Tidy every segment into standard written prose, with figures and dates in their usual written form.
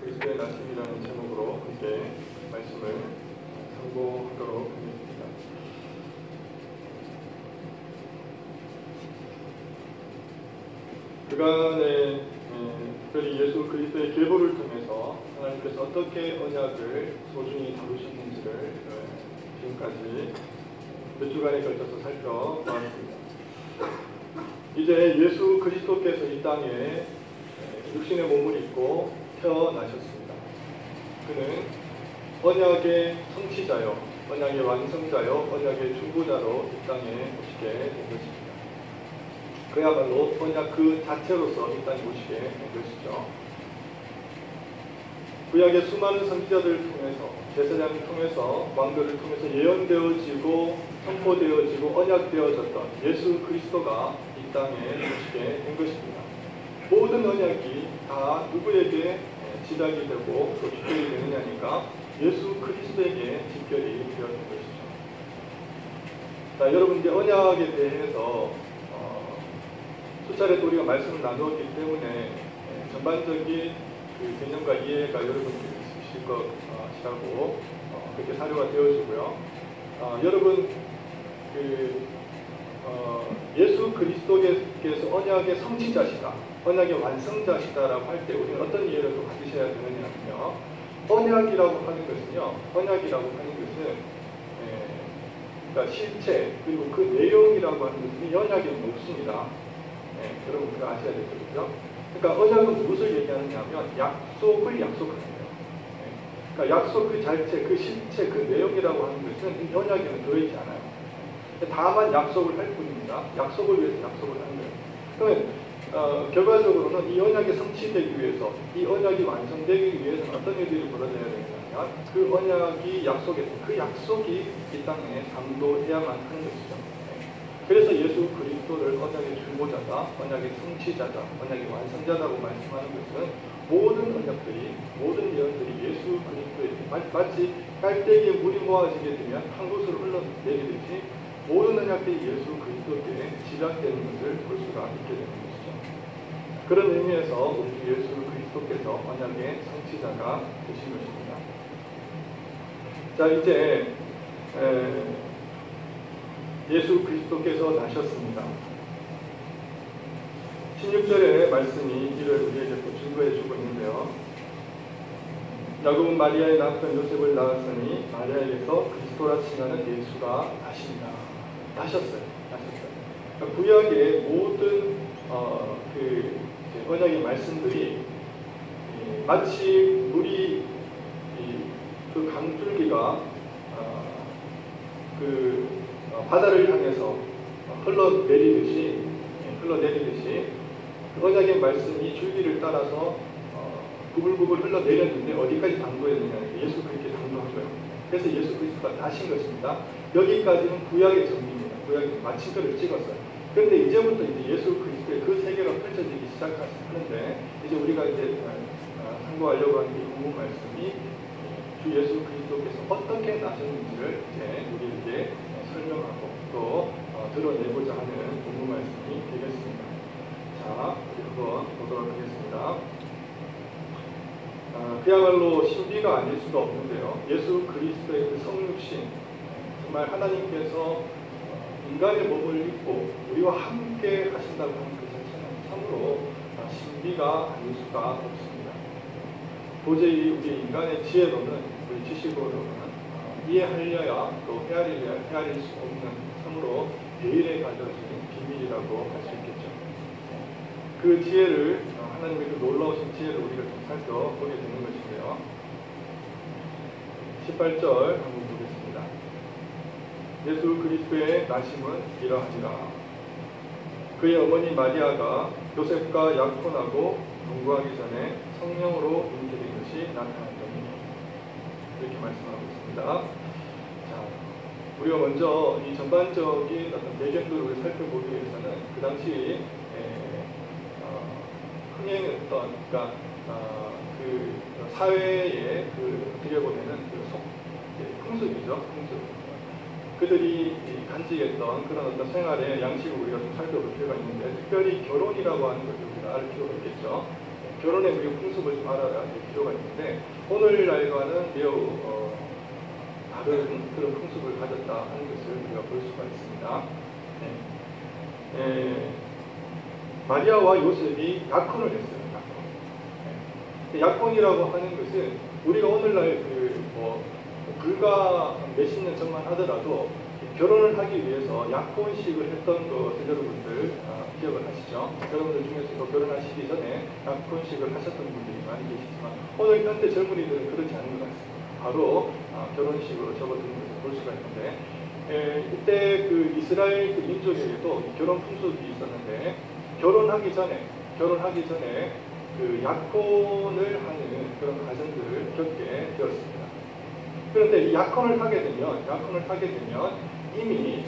그리스도의 나심이라는 제목으로 함께 말씀을 선고하도록 하겠습니다. 그간의 특별히 예수 그리스도의 계보를 통해서 하나님께서 어떻게 언약을 소중히 다루셨는지를 지금까지 몇 주간에 걸쳐서 살펴보았습니다. 이제 예수 그리스도께서 이 땅에 육신의 몸을 입고 태어나셨습니다. 그는 언약의 성취자요, 언약의 완성자요, 언약의 중보자로 이 땅에 오시게 된 것입니다. 그야말로 언약 그 자체로서 이 땅에 오시게 된 것이죠. 구약의 수많은 선지자들을 통해서, 제사장을 통해서, 왕들을 통해서 예언되어지고 선포되어지고 언약되어졌던 예수 그리스도가 이 땅에 오시게 된 것입니다. 모든 언약이 다 누구에게 지각이 되고 또 집결이 되느냐니까 예수 그리스도에게 집결이 되었던 것이죠. 자, 여러분 이제 언약에 대해서 수차례 우리가 말씀을 나누었기 때문에 전반적인 그 개념과 이해가 여러분들이 있으실 것이라고 그렇게 사료가 되어지고요. 여러분 예수 그리스도께서 언약의 성취자시다, 언약의 완성자시다라고 할 때 우리는 어떤 이해를 또 가지셔야 되느냐면요. 언약이라고 하는 것은요, 언약이라고 하는 것은 그러니까 실체 그리고 그 내용이라고 하는 것은 이 언약에 없습니다. 여러분 그거 아셔야 되겠죠. 그러니까 언약은 무엇을 얘기하느냐 하면 약속을 약속하는 거예요. 그러니까 약속 그 자체, 그 실체, 그 내용이라고 하는 것은 이 언약에는 들어있지 않아요. 다만 약속을 할 뿐입니다. 약속을 위해서 약속을 하는 거예요. 그러면 결과적으로는 이 언약이 성취되기 위해서, 이 언약이 완성되기 위해서는 어떤 일들이 벌어져야 되느냐, 그 언약이 약속에서 그 약속이 이 땅에 감도해야만 하는 것이죠. 그래서 예수 그리스도를 언약의 중보자다, 언약의 성취자다, 언약의 완성자다고 말씀하는 것은 모든 언약들이, 모든 예언들이 예수 그리스도에 마치 깔때기에 물이 모아지게 되면 한 곳으로 흘러내리듯이 모든 언약들이 예수 그리스도께 집약되는 것을 볼 수가 있게 되는 것이죠. 그런 의미에서 우리 예수 그리스도께서 언약의 성취자가 되신 것입니다. 자, 이제 예수 그리스도께서 나셨습니다. 16절의 말씀이 이를 우리에게 또 증거해 주고 있는데요. 야곱은 마리아의 남편 요셉을 낳았으니 마리아에게서 그리스도라 칭하는 예수가 나셨어요. 그러니까 구약의 모든 언약의 말씀들이 마치 물이 그 강줄기가 바다를 향해서 흘러내리듯이 그 언약의 말씀이 줄기를 따라서 부글부글 흘러내렸는데 어디까지 당도했느냐, 예수 그리스도께 당도한 거예요. 그래서 예수 그리스도가 나신 것입니다. 여기까지는 구약의 정리입니다. 구약의 마침표를 찍었어요. 그런데 이제부터 이제 예수 그리스도의 그 세계가 펼쳐지기 시작하는데, 이제 우리가 이제 상고하려고 하는 이 본문 말씀이 주 예수 그리스도께서 어떻게 나셨는지를 이제 우리에게 설명하고 또 드러내고자 하는 본문 말씀이 되겠습니다. 자, 우리 한번 보도록 하겠습니다. 그야말로 신비가 아닐 수가 없는데요. 예수 그리스도의 그 성육신, 정말 하나님께서 인간의 몸을 입고 우리와 함께 하신다고 하는 그 자체는 참으로 신비가 아닐 수가 없습니다. 도저히 우리 인간의 지혜로는, 우리 지식으로는 이해하려야 또 헤아릴 수 없는 참으로 베일에 가져진 비밀이라고 할 수 있겠죠. 그 지혜를, 하나님의 그 놀라우신 지혜를 우리가 좀 살펴보게 되는 것인데요. 18절 한번 보겠습니다. 예수 그리스도의 나심은 이러하니라. 그의 어머니 마리아가 요셉과 약혼하고 동거하기 전에 성령으로 잉태된 것이 나타났더니, 이렇게 말씀하고 있습니다. 자, 우리가 먼저 이 전반적인 어떤 배경들을 살펴보기 위해서는 그 당시 흥행했던, 그러니까 그 사회의 어떻게 보면은 풍습이죠, 풍습. 그들이 간직했던 그런 어떤 생활의 양식을 우리가 좀 살펴볼 필요가 있는데, 특별히 결혼이라고 하는 것을 우리가 알 필요가 있겠죠. 결혼의 우리 풍습을 좀 알아야 될 필요가 있는데 오늘날과는 매우 다른 그런 풍습을 가졌다 하는 것을 우리가 볼 수가 있습니다. 마리아와 요셉이 약혼을 했어요. 약혼이라고 하는 것은 우리가 오늘날 불과 몇십 년 전만 하더라도 결혼을 하기 위해서 약혼식을 했던 것을 여러분들 기억을 하시죠? 여러분들 중에서도 결혼하시기 전에 약혼식을 하셨던 분들이 많이 계시지만 오늘 현대 젊은이들은 그렇지 않은 것 같습니다. 바로 결혼식으로 접어드는 것을 볼 수가 있는데 이때 그 이스라엘 그 민족에게도 결혼 풍습이 있었는데 결혼하기 전에 그 약혼을 하는 그런 과정들을 겪게 되었습니다. 그런데 이 약혼을 하게 되면 이미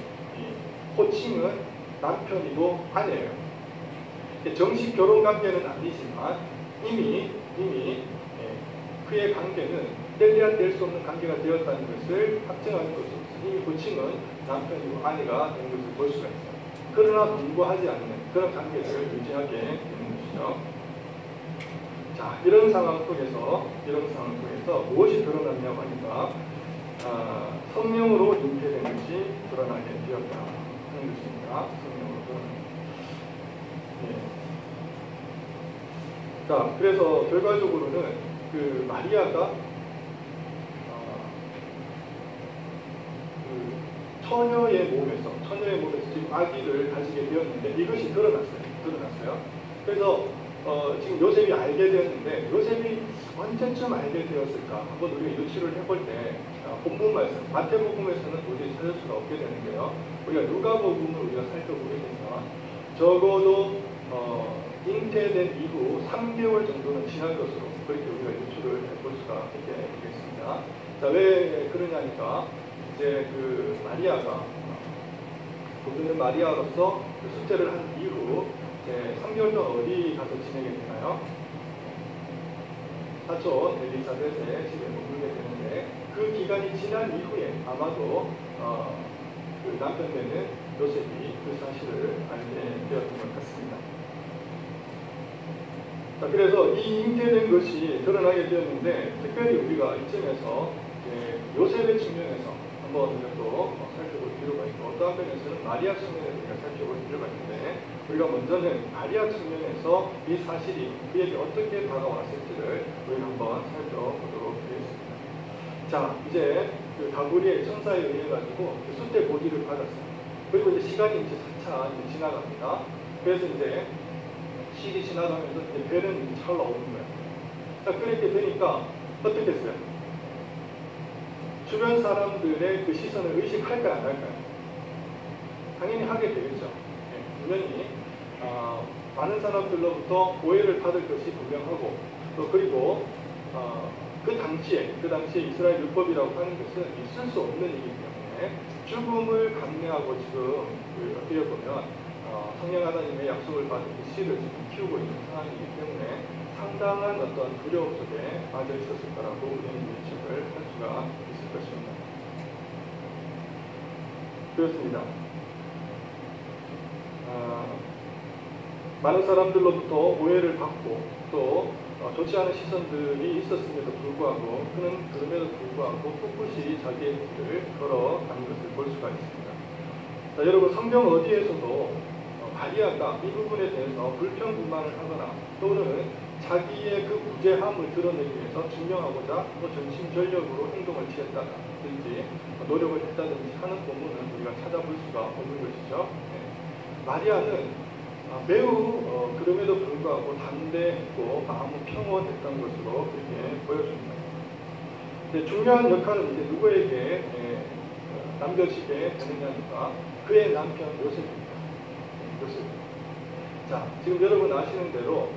호칭은 남편이고 아내예요. 정식 결혼 관계는 아니지만 이미 그의 관계는 뗄래야 뗄 수 없는 관계가 되었다는 것을 확정하는 것으로서 이미 호칭은 남편이고 아내가 된 것을 볼 수가 있어요. 그러나 동거하지 않는 그런 관계를 유지하게 되는 것이죠. 자, 이런 상황 속에서 무엇이 드러났냐고 하니까 성령으로 잉태된 것이 드러나게 되었다 하는 것입니다. 성령으로 드러나게. 자, 그래서 결과적으로는 그 마리아가 처녀의 몸에서 지금 아기를 가지게 되었는데 이것이 드러났어요. 그래서 지금 요셉이 알게 되었는데 요셉이 언제쯤 알게 되었을까 한번 우리가 유추를 해볼 때 본문 말씀 마태복음에서는 도저히 찾을 수가 없게 되는데요. 우리가 누가복음을 우리가 살펴보게 되면 적어도 잉태된 이후 3개월 정도는 지난 것으로 그렇게 우리가 유추를 해볼 수가 있게 되겠습니다. 자, 왜 그러냐니까 이제 그 마리아가 본인은 마리아로서 그 숙제를 한 이후 3개월 동안 어디 가서 지내게 되나요? 사촌 엘리사벳의 집에 머물게 되는데 그 기간이 지난 이후에 아마도 그 남편 되는 요셉이 그 사실을 알게 되었던 것 같습니다. 자, 그래서 이 잉태된 것이 드러나게 되었는데 특별히 우리가 이쯤에서 요셉의 측면에서 한번 또 살펴볼 필요가 있고 어떤 한편에서는 마리아 측면에서 우리가 살펴볼 필요가 있는데 우리가 먼저는 마리아 측면에서 이 사실이 그에게 어떻게 다가왔을지를 우리가 한번 살펴보도록 하겠습니다. 자, 이제 그 가브리엘 천사에 의해 가지고 그 숫대 보기를 받았어요. 그리고 이제 시간이 이제 차차 지나갑니다. 그래서 이제 시기 지나가면서 이제 별은 차올라오는 거예요. 자, 그렇게 되니까 어떻게 했어요? 주변 사람들의 그 시선을 의식할까요, 안 할까요? 당연히 하게 되겠죠. 분명히 많은 사람들로부터 오해를 받을 것이 분명하고 또 그리고 그 당시에 이스라엘 율법이라고 하는 것은 있을 수 없는 일이기 때문에 죽음을 감내하고 지금 어떻게 보면 성령 하나님의 약속을 받은 그 씨를 지금 키우고 있는 상황이기 때문에 상당한 어떤 두려움 속에 빠져 있었을 거라고 우리는 예측을 할 수가 있을 것입니다. 그렇습니다. 많은 사람들로부터 오해를 받고 또 좋지 않은 시선들이 있었음에도 불구하고 그는 그럼에도 불구하고 꿋꿋이 자기의 길을 걸어가는 것을 볼 수가 있습니다. 자, 여러분 성경 어디에서도 마리아가 이 부분에 대해서 불평불만을 하거나 또는 자기의 그 무죄함을 드러내기 위해서 증명하고자 또 전심전력으로 행동을 취했다든지 노력을 했다든지 하는 본문은 우리가 찾아볼 수가 없는 것이죠. 마리아는 매우 그럼에도 불구하고 담대했고 마음은 평온했던 것으로 그렇게 보여줍니다. 중요한 역할은 이제 누구에게 남겨지게 되느냐니까 그의 남편 요셉입니다. 자, 지금 여러분 아시는 대로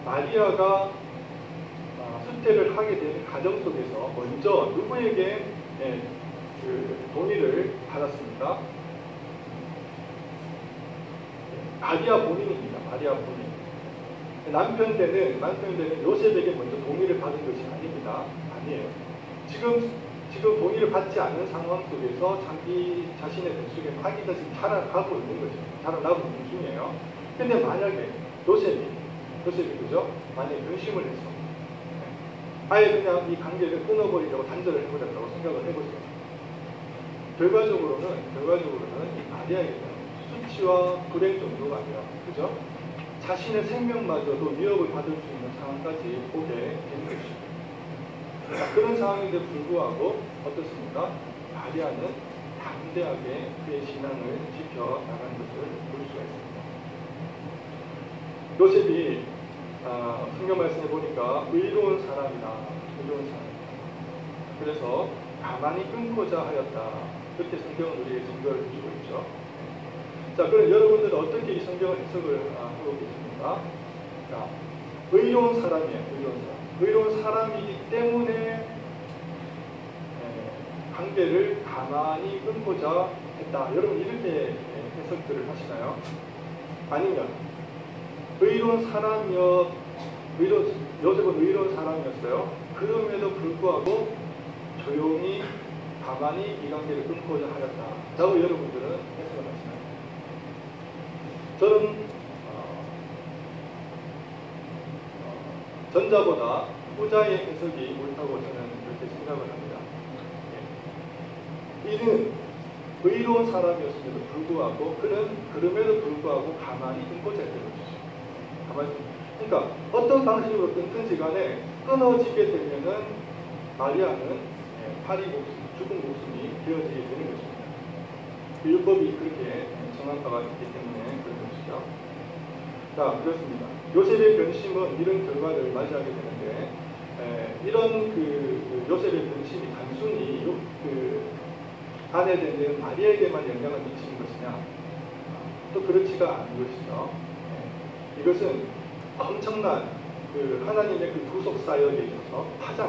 마리아가 수태를 하게 되는 과정 속에서 먼저 누구에게 그 동의를 받았습니까? 마리아 본인입니다. 마리아 본인. 남편 되는 요셉에게 먼저 동의를 받은 것이 아닙니다. 아니에요. 지금 동의를 받지 않는 상황 속에서 자기 자신의 뱃속에 아기가 지금 자라가고 있는 거죠. 자라나고 있는 중이에요. 근데 만약에 요셉이 그죠? 만약에 변심을 했어. 아예 그냥 이 관계를 끊어버리려고 단절을 해버렸다고 생각을 해보세요. 결과적으로는 이 마리아에게는 수치와 불행 정도가 아니라, 그죠? 자신의 생명마저도 위협을 받을 수 있는 상황까지 보게 되는 것이죠. 그런 상황인데 불구하고 어떻습니까? 마리아는 담대하게 그의 신앙을 지켜나가는 것을 볼 수가 있습니다. 요셉이 성경 말씀에 보니까 의로운 사람이다. 그래서 가만히 끊고자 하였다. 그렇게 성경은 우리에게 증거를 주고 있죠. 자, 그럼 여러분들은 어떻게 이 성경을 해석을 하고 계십니까? 자, 의로운 사람이에요. 의로운 사람이기 때문에 관계를 가만히 끊고자 했다. 여러분 이렇게 해석들을 하시나요? 아니면 요셉은 의로운 사람이었어요. 그럼에도 불구하고 조용히 가만히 이 관계를 끊고자 하였다라고 여러분들은 해석을 하시나요? 저는 전자보다 후자의 해석이 옳다고 저는 그렇게 생각을 합니다. 이는 의로운 사람이었음에도 불구하고 그럼에도 불구하고 가만히 끊고자 했던 것이죠. 그러니까 어떤 방식으로 끊든지 간에 끊어지게 되면은 마리아는 죽은 목숨이 되어지게 되는 것입니다. 율법이 그렇게 정한 바가 있기 때문에 그런 것이죠. 자, 그렇습니다. 요셉의 변심은 이런 결과를 맞이하게 되는데 이런 요셉의 변심이 단순히 아내 된 마리아에게만 영향을 미치는 것이냐? 또 그렇지가 않은 것이죠. 이것은 엄청난 하나님의 구속 사역에 있어서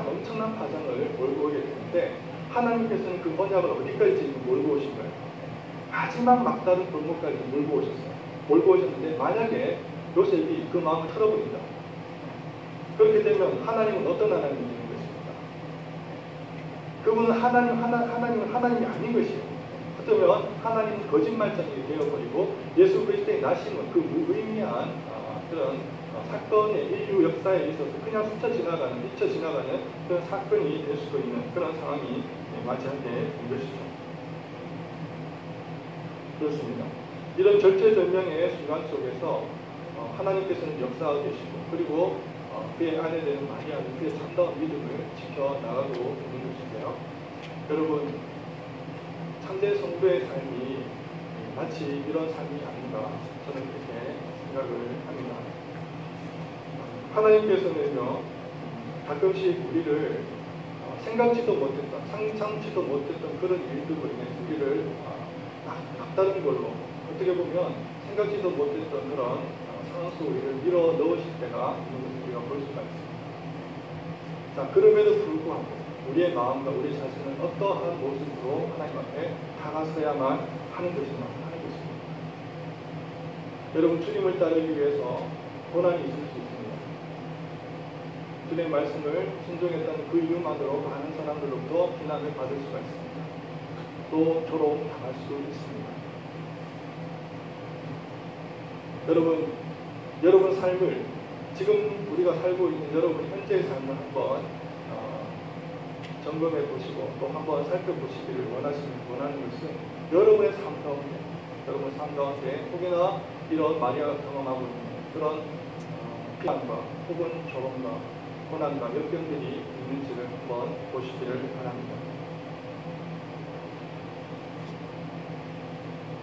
엄청난 파장을 몰고 오게 되는데 하나님께서는 그 언약을 어디까지 몰고 오신 거예요? 마지막 막다른 골목까지 몰고 오셨어요. 몰고 오셨는데 만약에 요셉이 그 마음을 털어버린다. 그렇게 되면 하나님은 어떤 하나님이 되는 것입니까? 그분은 하나님은 하나님이 아닌 것이에요. 어쩌면 하나님은 거짓말장이 되어버리고 예수 그리스도의 나심은 그 무의미한 그런 사건의 인류 역사에 있어서 그냥 스쳐 지나가는 그런 사건이 될 수도 있는 그런 상황이 맞이하게 된 것이죠. 그렇습니다. 이런 절체절명의 순간 속에서 하나님께서는 역사하고 계시고 그리고 그의 아내 되는 마리아는 그의 참다운 믿음을 지켜나가고 있는 것인데요. 여러분, 참된 성도의 삶이 마치 이런 삶이 아닌가 저는 그렇게 생각을 합니다. 하나님께서는요, 가끔씩 우리를 상상치도 못했던 그런 일들로 인해서 우리를 다른 걸로 어떻게 보면 생각지도 못했던 그런 상황 속에 우리를 밀어 넣으실 때가 있는 것을 우리가 볼 수가 있습니다. 자, 그럼에도 불구하고 우리의 마음과 우리 자신은 어떠한 모습으로 하나님 앞에 다가서야만 하는 것입니다. 여러분, 주님을 따르기 위해서 고난이 있을 수 있습니다. 주님의 말씀을 순종했다는 그 이유만으로 많은 사람들로부터 비난을 받을 수가 있습니다. 또 조롱 당할 수 있습니다. 여러분 삶을 지금 우리가 살고 있는 여러분 현재의 삶을 한번 점검해 보시고 또 한번 살펴보시기를 원하는 것은 여러분의 삶 가운데 혹여나 이런 마리아가 경험하고 있는 그런 비난과 혹은 조롱과 고난과 역경들이 있는지를 한번 보시기를 바랍니다.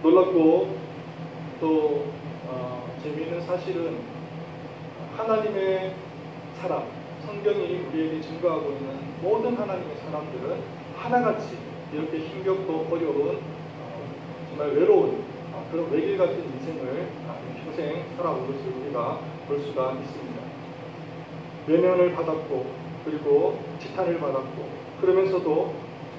놀랍고 또 재미있는 사실은 하나님의 사람, 성경이 우리에게 증거하고 있는 모든 하나님의 사람들은 하나같이 이렇게 힘겹고 어려운 정말 외로운 그런 외길 같은 인생을 평생 살아온 것을 우리가 볼 수가 있습니다. 외면을 받았고 그리고 지탄을 받았고 그러면서도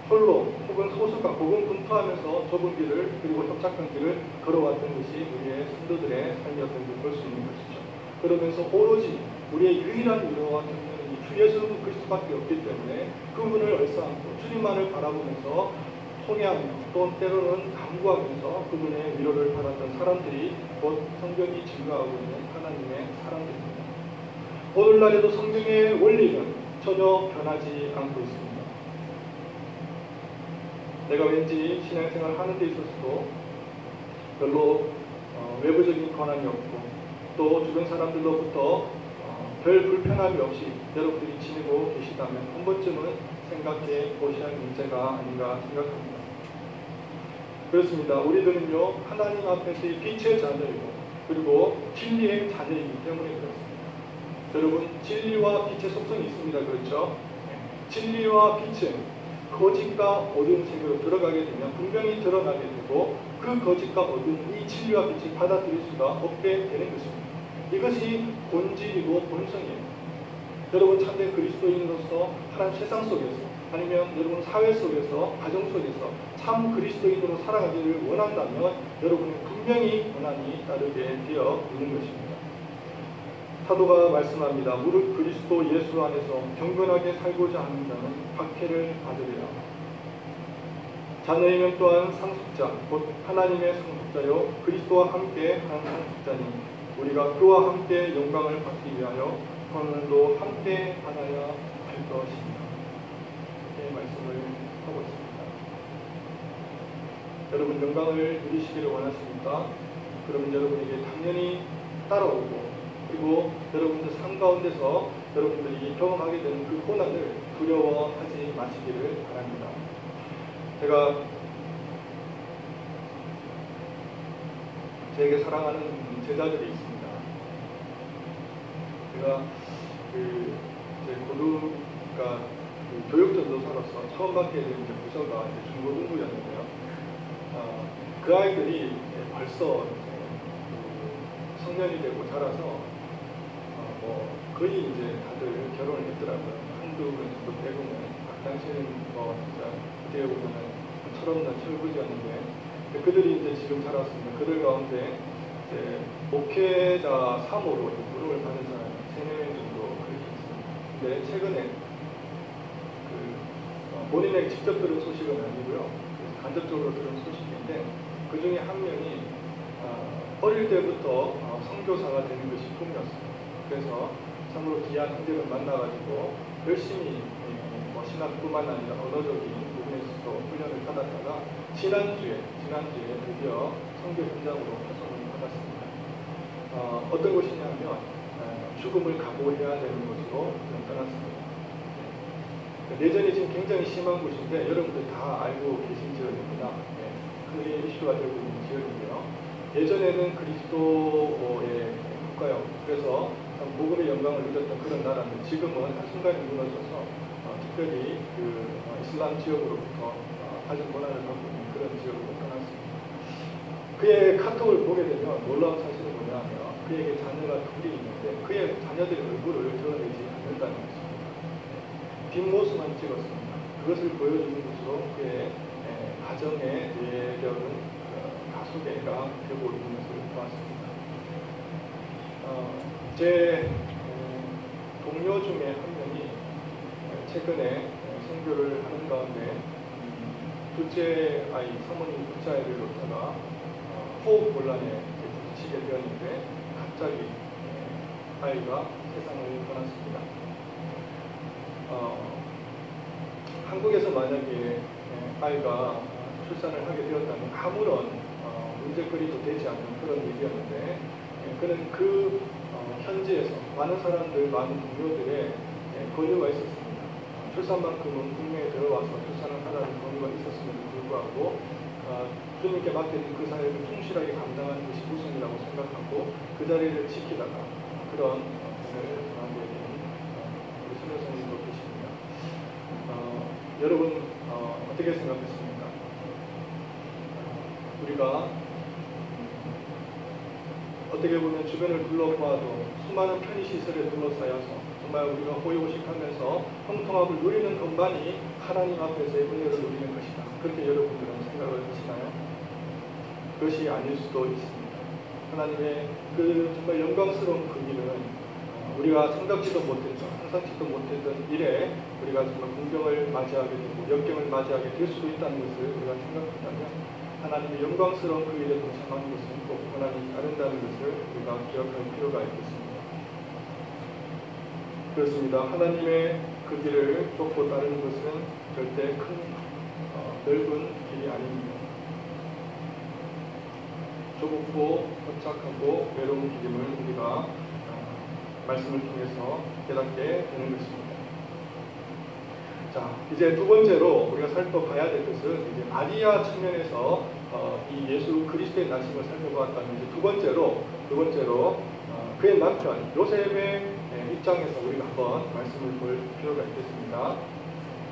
홀로 혹은 소수가 고군분투하면서 좁은 길을 그리고 협착한 길을 걸어왔던 것이 우리의 성도들의 삶이었던 걸 볼 수 있는 것이죠. 그러면서 오로지 우리의 유일한 위로와 격려는 주 예수 그리스도밖에 없기 때문에 그분을 얼싸안고 주님만을 바라보면서 통회하며 또 때로는 간구하면서 그분의 위로를 받았던 사람들이 곧 성경이 증거하고 있는 하나님의 사람들입니다. 오늘날에도 성경의 원리는 전혀 변하지 않고 있습니다. 내가 왠지 신앙생활 하는 데 있어서도 별로 외부적인 권한이 없고 또 주변 사람들로부터 별 불편함이 없이 여러분들이 지내고 계시다면 한 번쯤은 생각해 보셔야 할 문제가 아닌가 생각합니다. 그렇습니다. 우리들은요 하나님 앞에서의 빛의 자녀이고 그리고 진리의 자녀이기 때문에 그렇습니다. 여러분 진리와 빛의 속성이 있습니다. 그렇죠? 진리와 빛은 거짓과 어두운 세계로 들어가게 되면 분명히 드러나게 되고 그 거짓과 어두운 이 진리와 빛을 받아들일 수가 없게 되는 것입니다. 이것이 본질이고 본성이에요. 여러분 참된 그리스도인으로서 하나님 세상 속에서 아니면 여러분 사회 속에서 가정 속에서 참 그리스도인으로 살아가기를 원한다면 여러분은 분명히 고난이 따르게 되어 있는 것입니다. 사도가 말씀합니다. 무릇 그리스도 예수 안에서 경건하게 살고자 하는 자는 박해를 받으리라. 자녀이면 또한 상속자, 곧 하나님의 상속자요 그리스도와 함께 한 상속자니 우리가 그와 함께 영광을 받기 위하여 오늘도 함께 받아야 할 것입니다. 이렇게 말씀을 하고 있습니다. 여러분 영광을 누리시기를 원하십니까? 그러면 여러분에게 당연히 따라오고 그리고 여러분들 삶 가운데서 여러분들이 경험하게 되는 그 고난을 두려워하지 마시기를 바랍니다. 제가 제게 사랑하는 제자들이 있습니다. 제가 제 고등가 교육전도사로서 처음 받게 된 부서가 중고등부였는데요. 그 아이들이 벌써 성년이 되고 자라서 거의 이제 다들 결혼을 했더라고요. 한두 분 정도 빼고는 그 당시에는 진짜 어떻게 보면 철없는 철부지였는데 그들이 이제 지금 자랐습니다. 그들 가운데 이제 목회자 3호로 부름을 받은 사람이 3명 정도 그렇게 있습니다. 근데 최근에 본인에게 직접 들은 소식은 아니고요. 그래서 간접적으로 들은 소식인데 그 중에 한 명이 어릴 때부터 선교사가 되는 것이 꿈이었습니다. 그래서 참으로 귀한 형제를 만나가지고 열심히 신학뿐만 아니라 언어적인 부분에서도 훈련을 받았다가 지난주에 드디어 선교 현장으로 파송을 받았습니다. 어떤 곳이냐면 죽음을 각오해야 되는 곳으로 떠났습니다. 내전이 지금 굉장히 심한 곳인데 여러분들 다 알고 계신 지역입니다. 큰 이슈가 되고 있는 지역인데요. 예전에는 그리스도의 국가요. 그래서 복음의 영광을 누렸던 그런 나라인데 지금은 한순간에 무너져서 특별히 이슬람 지역으로부터 아주 고난을 받고 있는 그런 지역으로 떠났습니다. 그의 카톡을 보게 되면 놀라운 사실은 뭐냐면 그에게 자녀가 둘이 있는데 그의 자녀들의 얼굴을 드러내지 않는다는 것입니다. 뒷모습만 찍었습니다. 그것을 보여주는 것으로 그의 가정의 내력은 다소개가 되고 있는 것을 보았습니다. 제 동료 중에 한 명이 최근에 선교를 하는 가운데 둘째 아이, 사모님 둘째 아이를 놓다가 호흡곤란에 부딪히게 되었는데 갑자기 아이가 세상을 떠났습니다. 한국에서 만약에 아이가 출산을 하게 되었다면 아무런 문제거리도 되지 않는 그런 일이었는데 그는 그 현지에서 많은 사람들, 많은 동료들의 권유가 있었습니다. 출산만큼은 국내에 들어와서 출산을 하라는 권유가 있었음에도 불구하고 주님께 맡겨진 그 사회를 충실하게 감당하는 것이 우선이라고 생각하고 그 자리를 지키다가 그런 분을 전하게 된 우리 선교사님도 계십니다. 여러분 어떻게 생각하십니까? 우리가 어떻게 보면 주변을 둘러봐도 수많은 편의시설에 둘러싸여서 정말 우리가 호의호식하면서 형통함을 누리는 것만이 하나님 앞에서의 은혜를 누리는 것이다. 그렇게 여러분들은 생각을 하시나요? 그것이 아닐 수도 있습니다. 하나님의 그 정말 영광스러운 그 길은 우리가 상상치도 못했던 일에 우리가 정말 공경을 맞이하게 되고 역경을 맞이하게 될 수도 있다는 것을 우리가 생각한다면 하나님의 영광스러운 그 일에 동참하는 것은 꼭 하나님이 따른다는 것을 우리가 기억할 필요가 있겠습니다. 그렇습니다. 하나님의 그 길을 쫓고 따르는 것은 절대 넓은 길이 아닙니다. 좁고 허착하고 외로운 길임을 우리가 말씀을 통해서 깨닫게 되는 것입니다. 자, 이제 두 번째로 우리가 살펴봐야 될 것은 이제 마리아 측면에서 이 예수 그리스도의 나심을 살펴보았다면 이제 두 번째로 그의 남편 요셉의 입장에서 우리가 한번 말씀을 볼 필요가 있겠습니다.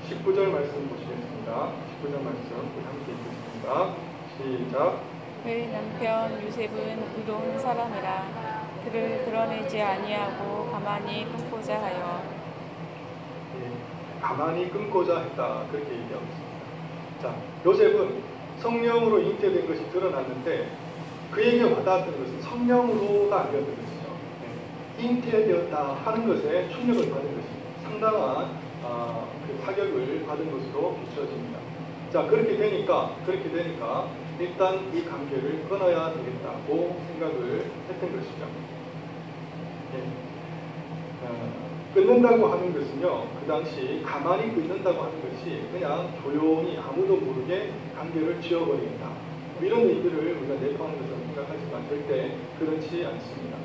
19절 말씀 보시겠습니다. 19절 말씀 우리 함께 읽겠습니다. 시작. 그의 남편 요셉은 의로운 사람이라 그를 드러내지 아니하고 가만히 끊고자 하여 가만히 끊고자 했다. 그렇게 얘기하고 있습니다. 자, 요셉은 성령으로 잉태된 것이 드러났는데 그에게 와닿았던 것은 성령으로가 아니었던 것이죠. 잉태되었다 하는 것에 충격을 받은 것입니다. 상당한 그 타격을 받은 것으로 비춰집니다. 자, 그렇게 되니까 일단 이 관계를 끊어야 되겠다고 생각을 했던 것이죠. 끊는다고 하는 것은요, 그 당시 가만히 끊는다고 하는 것이 그냥 조용히 아무도 모르게 관계를 지워버리겠다, 이런 의미를 우리가 내포하는 것으로 생각하지만 절대 그렇지 않습니다.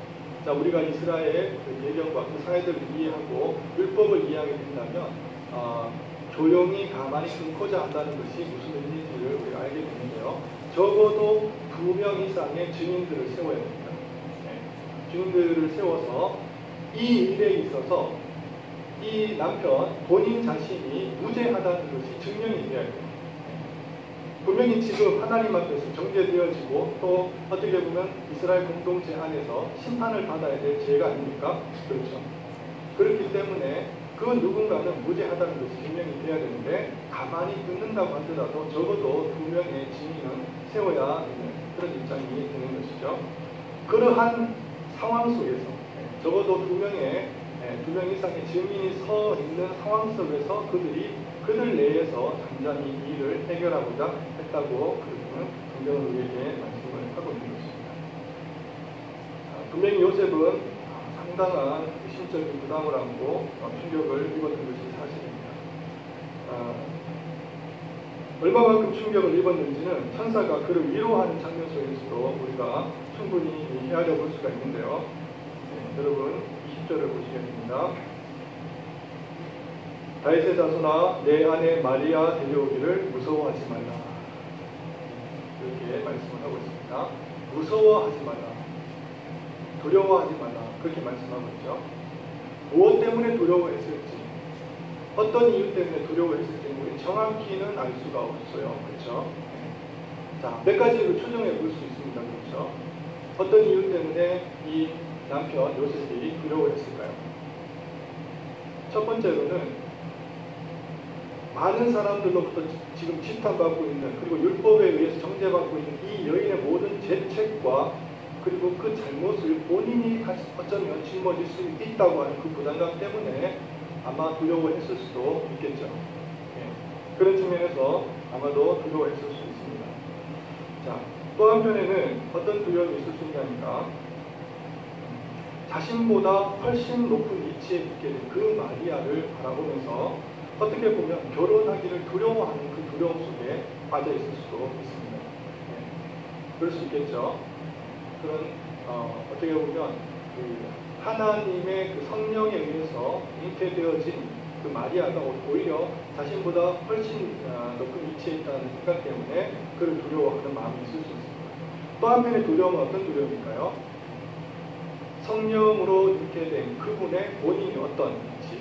자, 우리가 이스라엘 그 예경과 그 사회들을 이해하고 율법을 이해하게 된다면 조용히 가만히 끊고자 한다는 것이 무슨 의미인지를 우리가 알게 되는데요. 적어도 2명 이상의 증인들을 세워야 됩니다. 증인들을 세워서 이 일에 있어서 이 남편 본인 자신이 무죄하다는 것이 증명이 되어야 돼요. 분명히 지금 하나님 앞에서 정죄되어지고 또 어떻게 보면 이스라엘 공동체 안에서 심판을 받아야 될 죄가 아닙니까? 그렇죠. 그렇기 때문에 그 누군가는 무죄하다는 것이 증명이 되어야 되는데 가만히 끊는다고 하더라도 적어도 2명의 증인은 세워야 되는 그런 입장이 되는 것이죠. 그러한 상황 속에서 적어도 2명 이상의 증인이 서 있는 상황 속에서 그들 내에서 잠잠히 이 일을 해결하고자 했다고 그렇게 성경은 우리에게 말씀을 하고 있는 것입니다. 분명히 요셉은 상당한 심적인 부담을 안고 충격을 입었던 것이 사실입니다. 얼마만큼 충격을 입었는지는 천사가 그를 위로하는 장면 속에서도 우리가 충분히 헤아려 볼 수가 있는데요. 여러분 20절을 보시겠습니다. 다윗의 자손아, 내 아내 마리아 데려오기를 무서워하지 말라. 이렇게 말씀을 하고 있습니다. 무서워하지 말라, 두려워하지 말라, 그렇게 말씀하고 있죠. 무엇 때문에 두려워했을지, 어떤 이유 때문에 두려워했을지 우리 정확히는 알 수가 없어요. 그렇죠? 자, 몇 가지로 추정해 볼 수 있습니다. 그렇죠? 어떤 이유 때문에 이 남편 요셉이 두려워했을까요? 첫 번째로는 많은 사람들로부터 지금 지탄받고 있는, 그리고 율법에 의해서 정죄받고 있는 이 여인의 모든 죄책과 그리고 그 잘못을 본인이 어쩌면 짊어질 수 있다고 하는 그 부담감 때문에 아마 두려워했을 수도 있겠죠. 그런 측면에서 아마도 두려워했을 수 있습니다. 자, 또 한편에는 어떤 두려움이 있을 수 있냐니까, 자신보다 훨씬 높은 위치에 있게 된 그 마리아를 바라보면서 어떻게 보면 결혼하기를 두려워하는 그 두려움 속에 빠져 있을 수도 있습니다. 그럴 수 있겠죠. 그런 어떻게 보면 그 하나님의 그 성령에 의해서 잉태되어진 그 마리아가 오히려 자신보다 훨씬 높은 위치에 있다는 생각 때문에 그를 두려워하는 마음이 있을 수 있습니다. 또 한편의 두려움은 어떤 두려움일까요? 성령으로 잉태된 그분의 본인이 어떤 위치,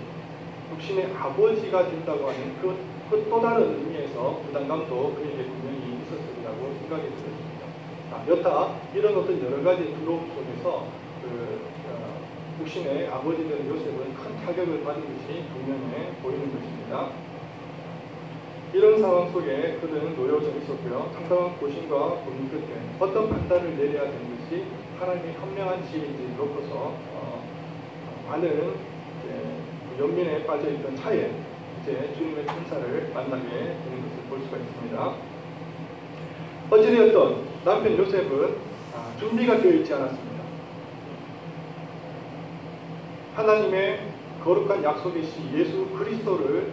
육신의 아버지가 된다고 하는 그 또 다른 의미에서 부담감도 그에게 분명히 있었을 거라고 생각이 들었습니다. 여타 이런 어떤 여러 가지 두려움 속에서 육신의 아버지 되는 요셉은 큰 타격을 받은 것이 분명해 보이는 것입니다. 이런 상황 속에 그는 놓여져 있었고요. 상당한 고심과 고민 끝에 어떤 판단을 내려야 되는 것이 하나님의 현명한 지혜인지 놓고서 많은 연민에 빠져있던 차에 이제 주님의 천사를 만나게 되는 것을 볼 수가 있습니다. 어찌되었든 남편 요셉은 준비가 되어 있지 않았습니다. 하나님의 거룩한 약속이신 예수 그리스도를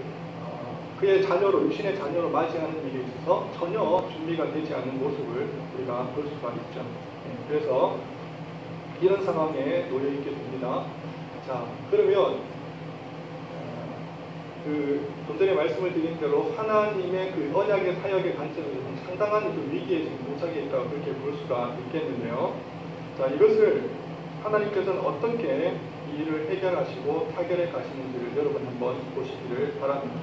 그의 자녀로, 육신의 자녀로 맞이하는 일에 있어서 전혀 준비가 되지 않는 모습을 우리가 볼 수가 있죠. 그래서 이런 상황에 놓여 있게 됩니다. 자, 그러면 좀 전에 말씀을 드린 대로 하나님의 그 언약의 사역의 관점에서 상당한 그 위기에 지금 봉착해 있다고 그렇게 볼 수가 있겠는데요. 자, 이것을 하나님께서는 어떻게 이 일을 해결하시고 타결해 가시는지를 여러분 한번 보시기를 바랍니다.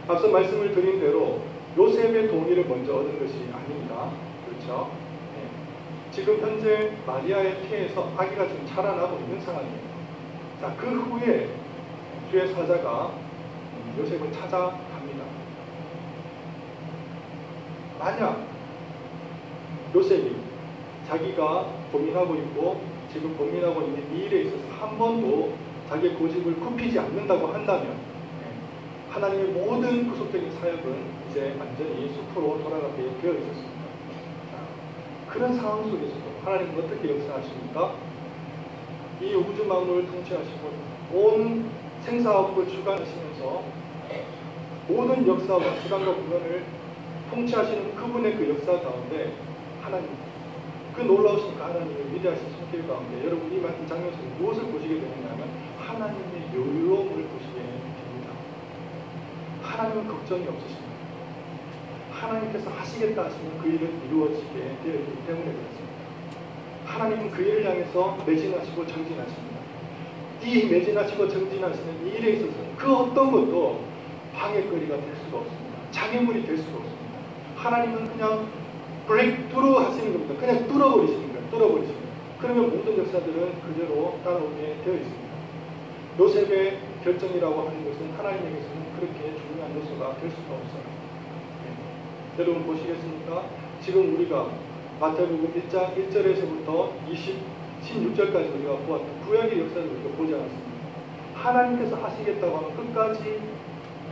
앞서 말씀을 드린 대로 요셉의 동의를 먼저 얻은 것이 아닙니다. 그렇죠? 네. 지금 현재 마리아의 태에서 아기가 지금 자라나고 있는 상황이에요. 자, 그 후에 주의 사자가 요셉을 찾아갑니다. 만약 요셉이 자기가 고민하고 있고 지금 고민하고 있는 이 일에 있어서 한 번도 자기의 고집을 굽히지 않는다고 한다면 하나님의 모든 구속적인 사역은 이제 완전히 숲으로 돌아가게 되어 있었습니다. 그런 상황 속에서도 하나님은 어떻게 역사하십니까? 이 우주 만물을 통치하시고 온 생사업을 주관하시면서 모든 역사와 주관과 구원을 통치하시는 그분의 그 역사 가운데 하나님, 그 놀라우신 그 하나님의 위대하신 손길 가운데 여러분 이 같은 장면에서 무엇을 보시게 되느냐면 하나님의 여유로움을 보시게 됩니다. 하나님은 걱정이 없으십니다. 하나님께서 하시겠다 하시면 그 일은 이루어지게 되어 있기 때문에 그렇습니다. 하나님은 그 일을 향해서 매진하시고 정진하십니다. 이 매진하시고 정진하시는 이 일에 있어서는 그 어떤 것도 방해거리가 될 수가 없습니다. 장애물이 될 수가 없습니다. 하나님은 그냥 브레이크트루 하시는 겁니다. 그냥 뚫어버리시는 거예요. 뚫어버리시는 거예요. 그러면 모든 역사들은 그대로 따라오게 되어 있습니다. 요셉의 결정이라고 하는 것은 하나님에게서는 그렇게 중요한 요소가 될 수가 없어요. 네. 여러분 보시겠습니까? 지금 우리가 마태복음 1장 1절에서부터 16절까지 우리가 보았던 구약의 역사를 우리가 보지 않았습니다. 하나님께서 하시겠다고 하면 끝까지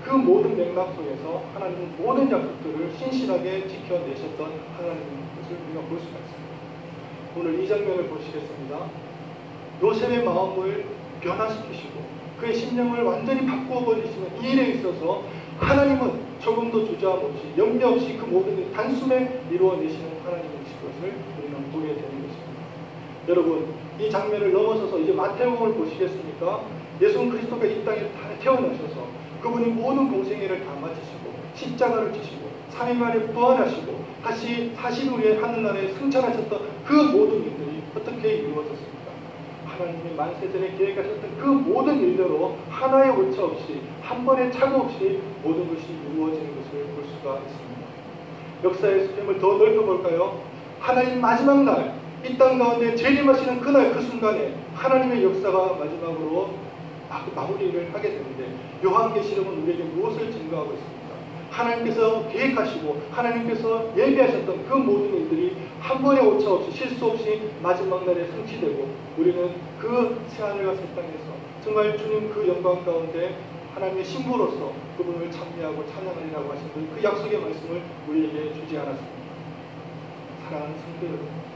그 모든 맥락 속에서 하나님은 모든 약속들을 신실하게 지켜내셨던 하나님의 것을 우리가 볼 수가 있습니다. 오늘 이 장면을 보시겠습니다. 요셉의 마음을 변화시키시고 그의 심령을 완전히 바꾸어 버리시는 이 일에 있어서 하나님은 조금도 주저함 없이 염려 없이 그 모든 일 단숨에 이루어내시는 하나님이신 것을 우리는 보게 되는 것입니다. 여러분 이 장면을 넘어서서 이제 마태복음을 보시겠습니까? 예수 그리스도가 이 땅에 태어나셔서 그분이 모든 공생애를 다 마치시고 십자가를 지시고 3일 만에 부활하시고 다시 40일 후에 하늘나라에 승천하셨던 그 모든 일들이 어떻게 이루어졌습니까? 하나님이 만세전에 계획하셨던 그 모든 일대로 하나의 오차 없이 한 번의 착오 없이 모든 것이 이루어지는 것을 볼 수가 있습니다. 역사의 수평을 더 넓혀볼까요? 하나님 마지막 날 이 땅 가운데 재림하시는 그날 그 순간에 하나님의 역사가 마지막으로 마무리를 하게 되는데 요한계시록은 우리에게 무엇을 증거하고 있습니까? 하나님께서 계획하시고 하나님께서 예비하셨던 그 모든 일들이 한 번의 오차 없이 실수 없이 마지막 날에 성취되고 우리는 그 새하늘과 새 땅에서 정말 주님 그 영광 가운데 하나님의 신부로서 그분을 찬미하고 찬양하리라고 하신 그 약속의 말씀을 우리에게 주지 않았습니다. 사랑하는 성도 여러분,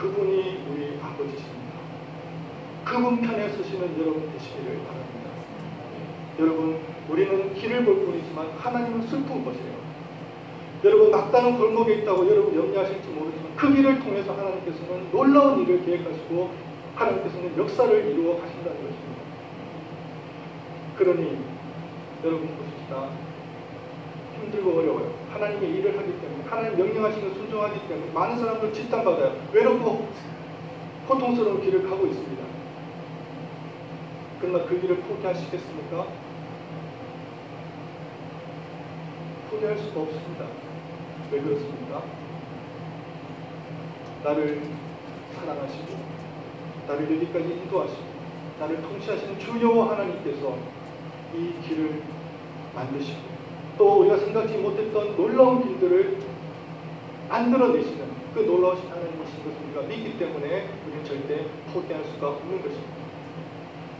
그분이 우리 아버지십니다. 그분 편에 서시는 여러분 되시기를 바랍니다. 여러분 우리는 길을 볼 뿐이지만 하나님은 슬픈 것이에요. 여러분 낙타는 골목에 있다고 여러분 염려하실지 모르지만 그 길을 통해서 하나님께서는 놀라운 일을 계획하시고 하나님께서는 역사를 이루어 가신다는 것입니다. 그러니 여러분 보십시다. 힘들고 어려워요. 하나님의 일을 하기 때문에 하나님 명령하시는 순종하기 때문에 많은 사람들 진단받아요. 외롭고 고통스러운 길을 가고 있습니다. 그러나 그 길을 포기하시겠습니까? 포기할 수가 없습니다. 왜 그렇습니까? 나를 사랑하시고 나를 여기까지 인도하시고 나를 통치하시는 주 여호와 하나님께서 이 길을 만드시고 또 우리가 생각지 못했던 놀라운 길들을 만들어내시는 그 놀라우신 하나님이신 것을 우리가 믿기 때문에 우리는 절대 포기할 수가 없는 것입니다.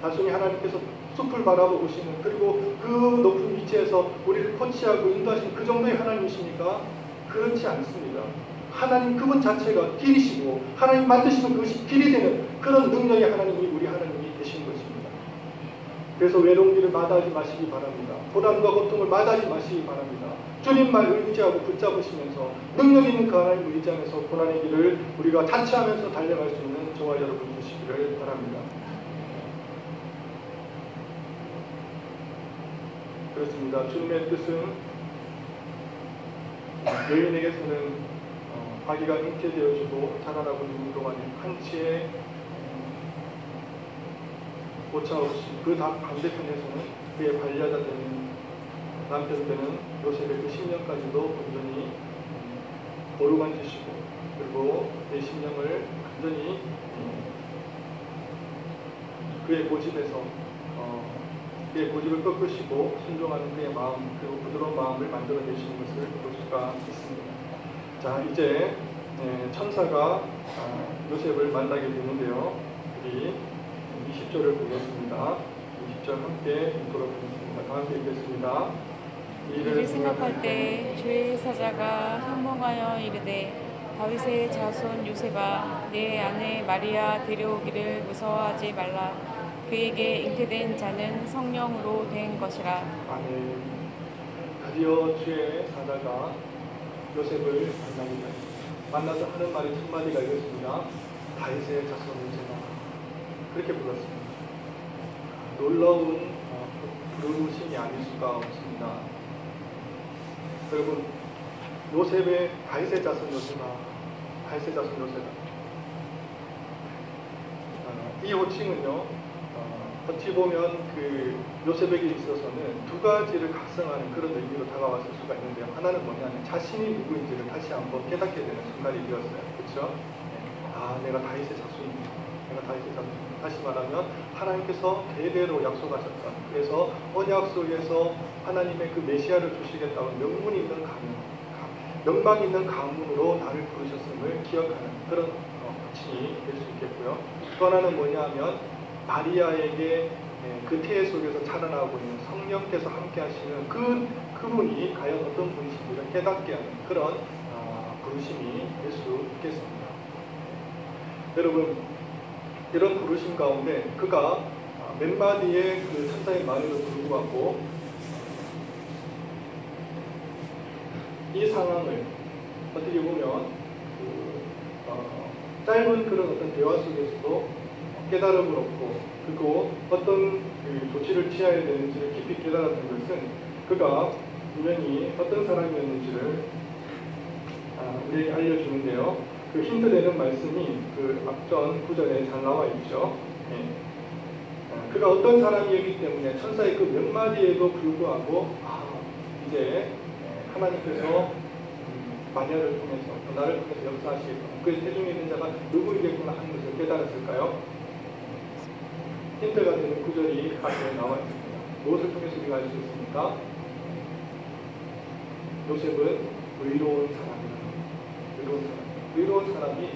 단순히 하나님께서 숲을 바라보시는, 그리고 그 높은 위치에서 우리를 코치하고 인도하시는 그 정도의 하나님이십니까? 그렇지 않습니다. 하나님 그분 자체가 길이시고 하나님 만드시면 그것이 길이 되는 그런 능력의 하나님이 우리 하나님이 되신 것입니다. 그래서 외로운 길을 마다하지 마시기 바랍니다. 고난과 고통을 마다하지 마시기 바랍니다. 주님만 의지하고 붙잡으시면서 능력 있는 그 하나님을 의지하면서 고난의 길을 우리가 자처하면서 달려갈 수 있는 저와 여러분 되시기를 바랍니다. 그렇습니다. 주님의 뜻은 여인에게서는 아기가 잉태되어지고 자라나고 있는 동안에 한치의 오차 없이 그 반대편에서는 그의 반려자 되는 남편 되는 요셉의 그 10년까지도 온전히 어루만지시고, 그리고 그의 심령을 완전히 그의 고집에서 그의 고집을 꺾으시고 순종하는 그의 마음, 그리고 부드러운 마음을 만들어내시는 것을 볼 수가 있습니다. 자, 이제 천사가 요셉을 만나게 되는데요. 우리 20절을 보겠습니다. 20절 함께 읽도록 하겠습니다. 다 함께 읽겠습니다. 이를 생각할 때 주의 사자가 현몽하여 이르되 다윗의 자손 요셉아 내 아내 마리아 데려오기를 무서워하지 말라. 그에게 잉태된 자는 성령으로 된 것이라. 아멘. 드디어 주의 사자가 요셉을 만나게 되었습니다. 만나서 하는 말이 첫 마디가 이것입니다. 다윗의 자손 요셉아. 그렇게 불렀습니다. 놀라운 부르심이 아닐 수가 없습니다. 여러분, 요셉의 다윗의 자손 요셉아, 다윗의 자손 요셉아. 이 호칭은요, 어찌 보면 그 요셉에게 있어서는 두 가지를 각성하는 그런 의미로 다가왔을 수가 있는데요. 하나는 뭐냐면 자신이 누구인지를 다시 한번 깨닫게 되는 순간이 되었어요. 그렇죠? 내가 다윗의 자손입니다. 내가 다윗의 자손. 다시 말하면 하나님께서 대대로 약속하셨던, 그래서 언약 속에서 하나님의 그 메시아를 주시겠다고 명분 있는 가문, 명망 있는 가문으로 나를 부르셨음을 기억하는 그런 호칭이 될 수 있겠고요. 또 하나는 뭐냐면 마리아에게 그 태의 속에서 자라나고 있는 성령께서 함께 하시는 그분이 과연 어떤 분이신지를 깨닫게 하는 그런 부르심이 될 수 있겠습니다. 여러분, 이런 부르심 가운데 그가 몇 마디의 그 천사의 말에도 불구하고 이 상황을 어떻게 보면 짧은 그런 어떤 대화 속에서도 깨달음을 얻고, 그리고 어떤 그 조치를 취해야 되는지를 깊이 깨달았던 것은 그가 분명히 어떤 사람이었는지를 우리에게 알려주는데요. 그 힌트되는 말씀이 그 앞전 구절에 잘 나와 있죠. 그가 어떤 사람이었기 때문에 천사의 그 몇 마디에도 불구하고 이제 하나님께서 마녀를 통해서 나를 통해서 역사하시겠구나, 그 태중에 있는 자가 누구이겠구나 하는 것을 깨달았을까요? 힌트가 되는 구절이 앞에 나와 있습니다. 무엇을 통해서 우리가 알 수 있습니까? 요셉은 의로운 사람이다. 의로운 사람. 의로운 사람이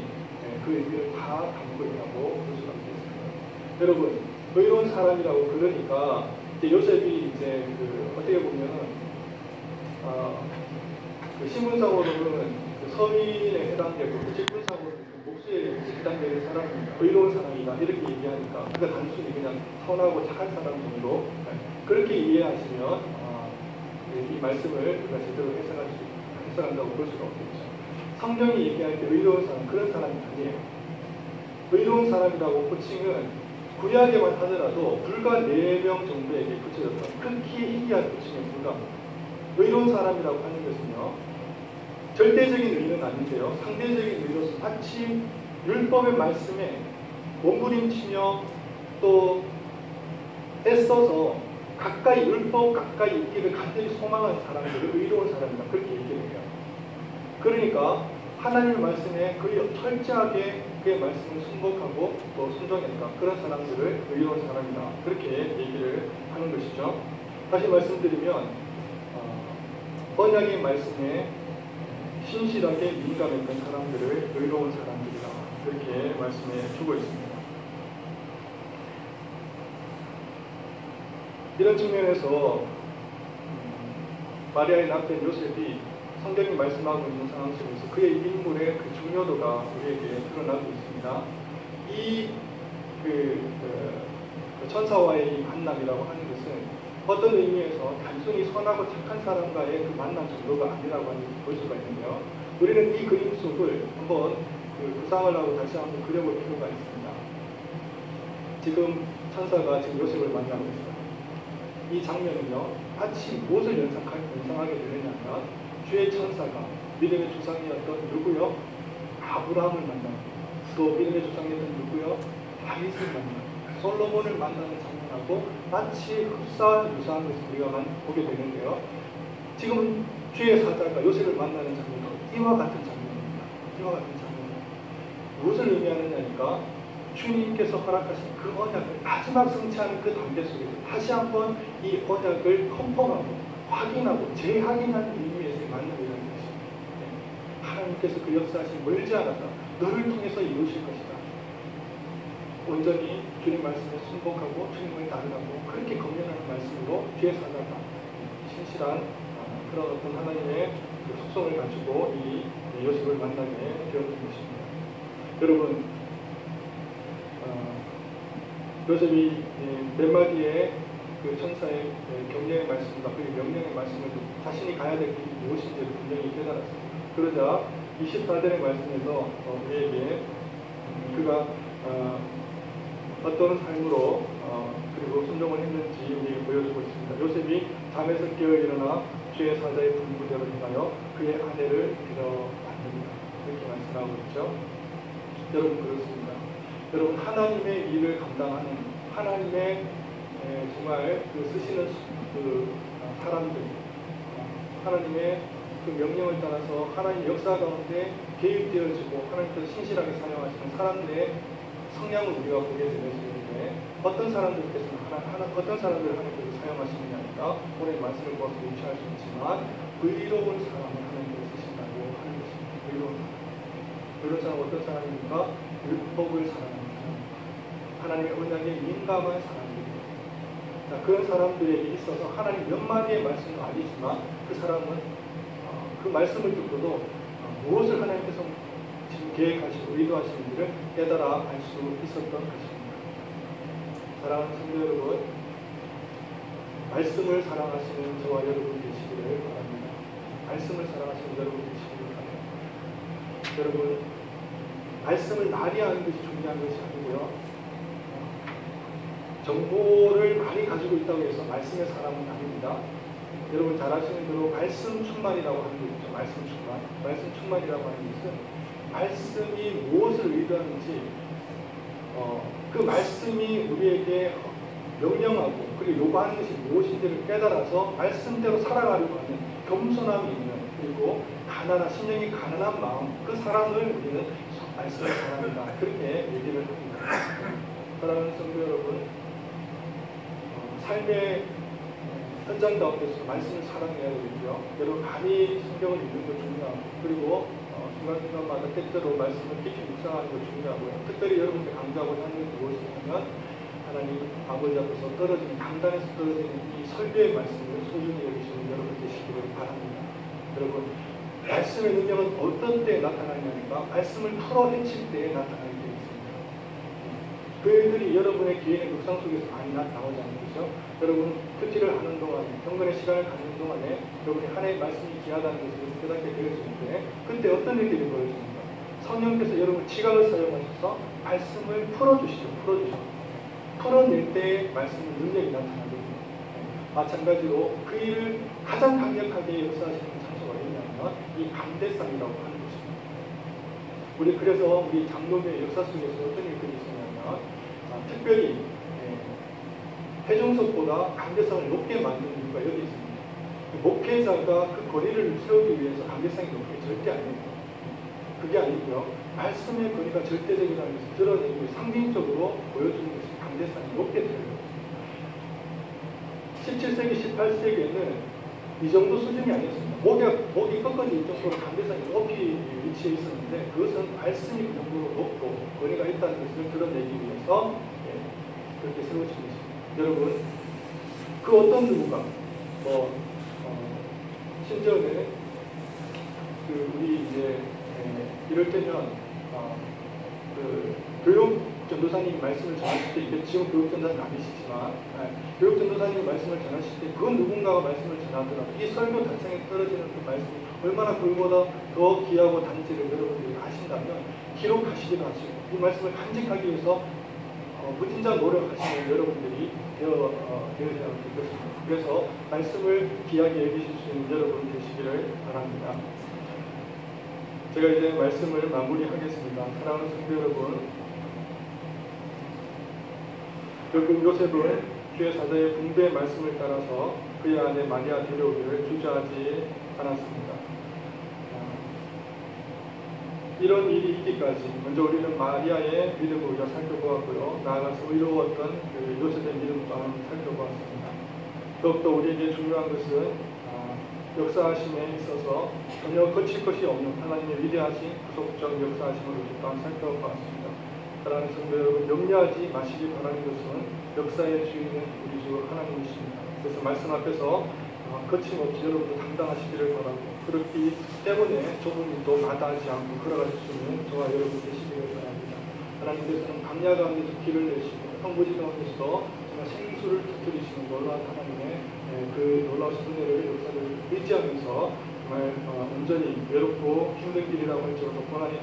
그 의미를 다 담고 있다고 볼 수가 있습니다. 여러분, 의로운 사람이라고 그러니까 이제 요셉이 이제 어떻게 보면은 그 신분상으로는 그 서민에 해당되고 그 직분상으로는 그 목수에 해당되는 사람입니다. 의로운 사람이다 이렇게 얘기하니까 그가 단순히 그냥 선하고 착한 사람 정도 그렇게 이해하시면 이 말씀을 우리가 제대로 해석한다고 볼 수가 없겠죠. 성경이 얘기할 때 의로운 사람, 그런 사람이 아니에요. 의로운 사람이라고 호칭은 구약에만 하더라도 불과 4명 정도에게 붙여졌던 극히 희귀한 호칭에 불과합니다. 의로운 사람이라고 하는 것은요, 절대적인 의는 아닌데요, 상대적인 의로서 마치 율법의 말씀에 몸부림치며 또 애써서 가까이 율법 가까이 있기를 간절히 소망하는 사람들을 의로운 사람이다, 그렇게 얘기해요. 그러니까 하나님의 말씀에 그의 철저하게 그의 말씀을 순복하고 또 순종했다, 그런 사람들을 의로운 사람이다, 그렇게 얘기를 하는 것이죠. 다시 말씀드리면 언약의 말씀에 신실하게 민감했던 사람들을 의로운 사람들이다, 그렇게 말씀해 주고 있습니다. 이런 측면에서 마리아의 남편 요셉이 성경이 말씀하고 있는 상황 속에서 그의 인물의 그 중요도가 우리에게 드러나고 있습니다. 이 천사와의 이 만남이라고 하는 것은 어떤 의미에서 단순히 선하고 착한 사람과의 그 만남 정도가 아니라고 하는 것을 볼 수가 있는데요. 우리는 이 그림 속을 한번 구상을 하고 다시 한번 그려볼 필요가 있습니다. 지금 천사가 지금 요셉을 만나고 있어요. 이 장면은요, 마치 무엇을 연상하게 되느냐면 주의 천사가 믿음의 조상이었던 누구요? 아브라함을 만나고, 또 믿음의 조상이었던 누구요? 다윗을 만나고, 솔로몬을 만나는 장면하고 마치 흡사유사한 것을 우리가 보게 되는데요. 지금 주의 사자가 요셉을 만나는 장면도 이와 같은 장면입니다. 이와 같은 장면입니다. 무엇을 의미하느냐니까 주님께서 허락하신 그 언약을 마지막 성취하는 그 단계 속에서 다시 한번 이 언약을 컨펌하고 확인하고 재확인하는 의미에서의 만남이라는 것입니다. 하나님께서 그 역사하신 멀지 않았다. 너를 통해서 이루실 것이다. 온전히 주님 말씀에 순복하고 주님을 따르라고 그렇게 검열하는 말씀으로 주의 사자가 신실한 그런 어떤 하나님의 그 속성을 가지고 이 요셉을 만나게 되었던 것입니다. 여러분, 요셉이 몇 마디의 그 천사의 격려의 말씀과 그리고 명령의 말씀을 듣고 자신이 가야 될 길이 무엇인지를 분명히 깨달았습니다. 그러자 24절의 말씀에서 우리에게 그가 어떤 삶으로 그리고 순종을 했는지 우리에게 보여주고 있습니다. 요셉이 잠에서 깨어 일어나 주의 사자의 분부대로 행하여 그의 아내를 데려왔습니다. 이렇게 말씀하고 있죠. 여러분, 그렇습니다. 여러분, 하나님의 일을 감당하는 하나님의 정말 그 쓰시는 그 사람들, 하나님의 그 명령을 따라서 하나님 역사 가운데 개입되어지고 하나님께서 신실하게 사용하시는 사람들의 성향을 우리가 보게 되는데 어떤 사람들께서는 어떤 사람들을 하나님께서 사용하시느냐니까 오늘 말씀을 보아서 유추할 수 있지만 의로운 사람을 하나님께서 쓰신다고 하는 것입니다. 의로운 사람은 어떤 사람입니까? 율법을 사랑하는 사람, 하나님의 언약에 민감한 사람들입니다. 그런 사람들에게 있어서 하나님 몇 마디의 말씀은 아니지만 그 사람은 그 말씀을 듣고도 무엇을 하나님께서 지금 계획하시고 의도하시는지를 깨달아 알 수 있었던 것입니다. 사랑하는 성도 여러분, 말씀을 사랑하시는 저와 여러분 되시기를 바랍니다. 말씀을 사랑하시는 여러분 되시기를 바랍니다. 여러분, 말씀을 많이 아는 것이 중요한 것이 아니고요. 정보를 많이 가지고 있다고 해서 말씀의 사람은 아닙니다. 여러분 잘 아시는 대로 말씀 충만이라고 하는 게 있죠. 말씀 충만. 말씀 충만이라고 하는 것은 말씀이 무엇을 의도하는지 그 말씀이 우리에게 명령하고 그리고 요구하는 것이 무엇인지를 깨달아서 말씀대로 살아가려고 하는 겸손함이 있는 그리고 가난한 심령이 가난한 마음 그 사람을 우리는 말씀을 사랑한다 그렇게 얘기를 합니다. 사랑하는 성도 여러분, 삶의 현장 가운데서 말씀을 사랑해야 되겠죠. 여러분 감히 성경을 읽는 것 중요하고 그리고 순간순간마다 때때로 말씀을 깊이 묵상하는 것 중요하고요. 특별히 여러분들 강조하고자 하는 것이 무엇이냐면 하나님 아버지 앞에서 떨어지는 강단에서 떨어지는 이 설교의 말씀을 소중히 여기시는 여러분 되시기를 바랍니다. 여러분, 말씀의 능력은 어떤 때에 나타나냐니까 말씀을 풀어 헤칠 때에 나타나게 되어 있습니다. 그 일들이 여러분의 개인의 묵상 속에서 많이 나오지 않는 거죠. 여러분 큐티를 하는 동안에 경건의 시간을 갖는 동안에 여러분이 하나님의 말씀이 귀하다는 것을 깨닫게 되어지는데 그때 어떤 일들이 벌어집니까? 성령께서 여러분 지각을 사용하셔서 말씀을 풀어주시죠. 풀어낼 때에 말씀의 능력이 나타나게 됩니다. 마찬가지로 그 일을 가장 강력하게 역사하시는 장소가 어디냐면 이 감대상이라고 하는 것입니다. 우리 그래서 우리 장로교의 역사 속에서 어떤 일들이 있었냐면 특별히 해중석보다 강대상을 높게 만드는 이유가 여기 있습니다. 목회자가 그 거리를 세우기 위해서 강대상이 높은 게 절대 아닙니다. 그게 아니고요. 말씀의 거리가 절대적이라는 것을 드러내기 위해 상징적으로 보여주는 것이 강대상이 높게 되어요. 17세기, 18세기에는 이 정도 수준이 아니었습니다. 목이 꺾어질 정도로 강대상이 높이 위치해 있었는데 그것은 말씀이 그 정도로 높고 거리가 있다는 것을 드러내기 위해서 그렇게 세워진 것입니다. 여러분, 그 어떤 누구가 심지어는 우리 이제 이럴 때면 그 교육 전도사님 말씀을 전하실 때 이게 지금 교육 전도사님 아니시지만 교육 전도사님 말씀을 전하실 때 그 누군가가 말씀을 전하더라도 이 설교 단상에 떨어지는 그 말씀이 얼마나 그보다 더 귀하고 단지를 여러분들이 아신다면 기록하시기도 하시고 이 말씀을 간직하기 위해서 무진장 노력하시는 여러분들이 되어야 할 것입니다. 그래서 말씀을 귀하게 여기실 수 있는 여러분 되시기를 바랍니다. 제가 이제 말씀을 마무리하겠습니다. 사랑하는 성도 여러분, 결국 요셉은 주의 사자의 분배의 말씀을 따라서 그의 아내 마리아 데려오기를 주저하지 않았습니다. 이런 일이 있기까지 먼저 우리는 마리아의 믿음을 우리가 살펴보았고요. 나아가서 의로웠던 그 요셉의 믿음 또한 살펴보았습니다. 더욱더 우리에게 중요한 것은 역사하심에 있어서 전혀 거칠 것이 없는 하나님의 위대하신 구속적 역사하심을 우리 또한 살펴보았습니다. 사랑하는 성도 여러분, 염려하지 마시기 바라는 것은 역사의 주인은 우리 주 하나님이십니다. 그래서 말씀 앞에서 거침없이 여러분도 당당하시기를 바라고 그렇기 때문에 조금도 마다하지 않고 걸어갈 수 있는 저와 여러분 되시기를 바랍니다. 하나님께서는 광야 가운데서 길을 내시고 황무지 가운데서 정말 생수를 터뜨리시는 놀라운 하나님의 그 놀라우신 은혜를 역사를 의지하면서 정말 온전히 외롭고 힘든 길이라고 할지라도 고난이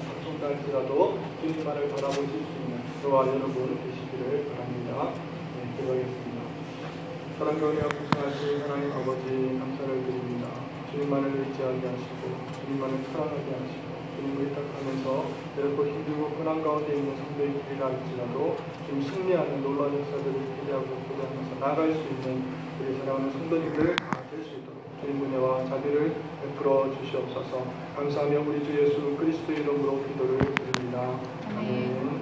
닥쳐온다 할지라도 주님만을 바라보실 수 있는 저와 여러분 되시기를 바랍니다. 기도하겠습니다. 사랑과 은혜가 풍성하신 하나님 아버지 감사를 드립니다. 주님만을 의지하게 하시고 주님만을 사랑하게 하시고 주님을 의탁하면서 외롭고 힘들고 고난 가운데 있는 성도의 길이라 할지라도 주님 승리하는 놀라운 역사들을 기대하고 기대하면서 나아갈 수 있는 우리 사랑하는 성도님들 될 수 있도록 주님 은혜와 자비를 베풀어 주시옵소서. 감사하며 우리 주 예수 그리스도의 이름으로 기도를 드립니다. 아멘.